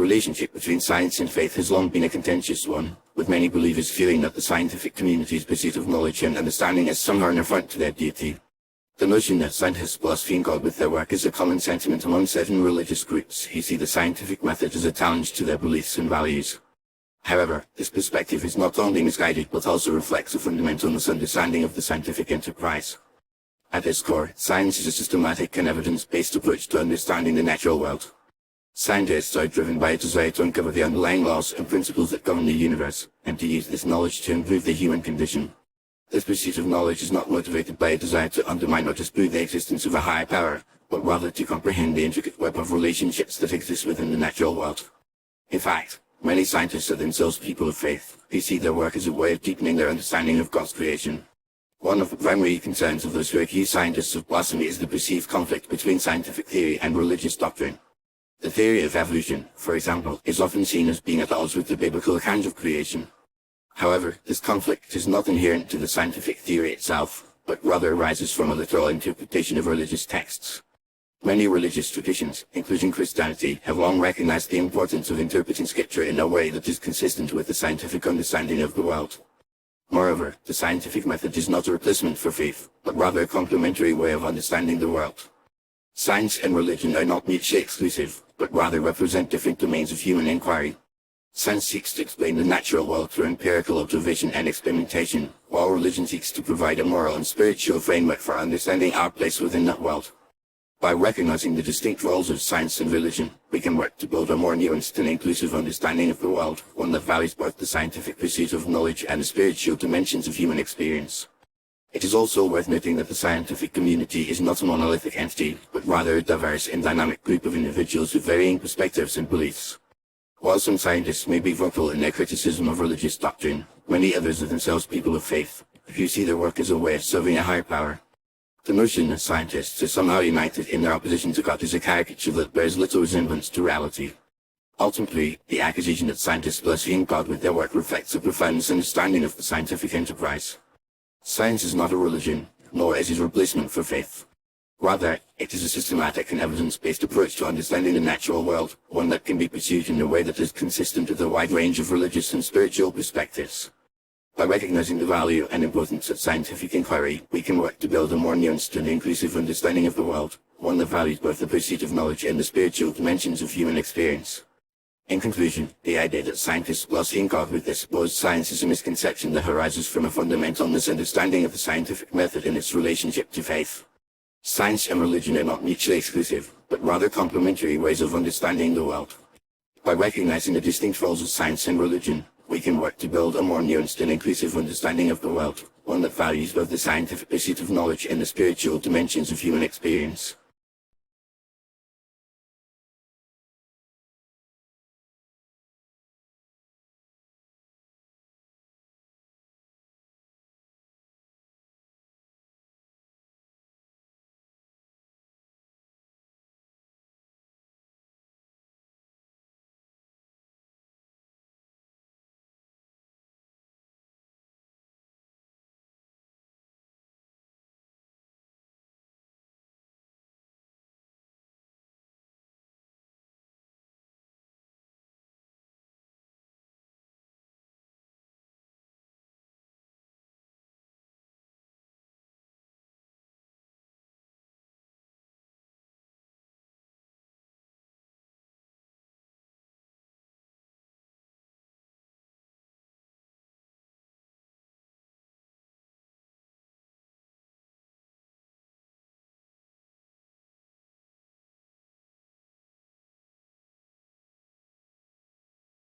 relationship between science and faith has long been a contentious one, with many believers feeling that the scientific community's pursuit of knowledge and understanding is somehow an affront to their deity. The notion that scientists blaspheme God with their work is a common sentiment among certain religious groups who see the scientific method as a challenge to their beliefs and values. However, this perspective is not only misguided but also reflects a fundamental misunderstanding of the scientific enterprise. At its core, science is a systematic and evidence-based approach to understanding the natural world. Scientists are driven by a desire to uncover the underlying laws and principles that govern the universe, and to use this knowledge to improve the human condition. This pursuit of knowledge is not motivated by a desire to undermine or disprove the existence of a higher power, but rather to comprehend the intricate web of relationships that exist within the natural world. In fact, many scientists are themselves people of faith, who see their work as a way of deepening their understanding of God's creation. One of the primary concerns of those who accuse scientists of blasphemy is the perceived conflict between scientific theory and religious doctrine. The theory of evolution, for example, is often seen as being at odds with the biblical account of creation. However, this conflict is not inherent to the scientific theory itself, but rather arises from a literal interpretation of religious texts. Many religious traditions, including Christianity, have long recognized the importance of interpreting Scripture in a way that is consistent with the scientific understanding of the world. Moreover, the scientific method is not a replacement for faith, but rather a complementary way of understanding the world. Science and religion are not mutually exclusive, but rather represent different domains of human inquiry. Science seeks to explain the natural world through empirical observation and experimentation, while religion seeks to provide a moral and spiritual framework for understanding our place within that world. By recognizing the distinct roles of science and religion, we can work to build a more nuanced and inclusive understanding of the world, one that values both the scientific pursuit of knowledge and the spiritual dimensions of human experience. It is also worth noting that the scientific community is not a monolithic entity, but rather a diverse and dynamic group of individuals with varying perspectives and beliefs. While some scientists may be vocal in their criticism of religious doctrine, many others are themselves people of faith, who see their work as a way of serving a higher power. The notion that scientists are somehow united in their opposition to God is a caricature that bears little resemblance to reality. Ultimately, the accusation that scientists blaspheme God with their work reflects a profound misunderstanding of the scientific enterprise. Science is not a religion, nor is it a replacement for faith. Rather, it is a systematic and evidence-based approach to understanding the natural world, one that can be pursued in a way that is consistent with a wide range of religious and spiritual perspectives. By recognizing the value and importance of scientific inquiry, we can work to build a more nuanced and inclusive understanding of the world, one that values both the pursuit of knowledge and the spiritual dimensions of human experience. In conclusion, the idea that scientists blaspheme God with their supposed science is a misconception that arises from a fundamental misunderstanding of the scientific method and its relationship to faith. Science and religion are not mutually exclusive, but rather complementary ways of understanding the world. By recognizing the distinct roles of science and religion, we can work to build a more nuanced and inclusive understanding of the world, one that values both the scientific pursuit of knowledge and the spiritual dimensions of human experience.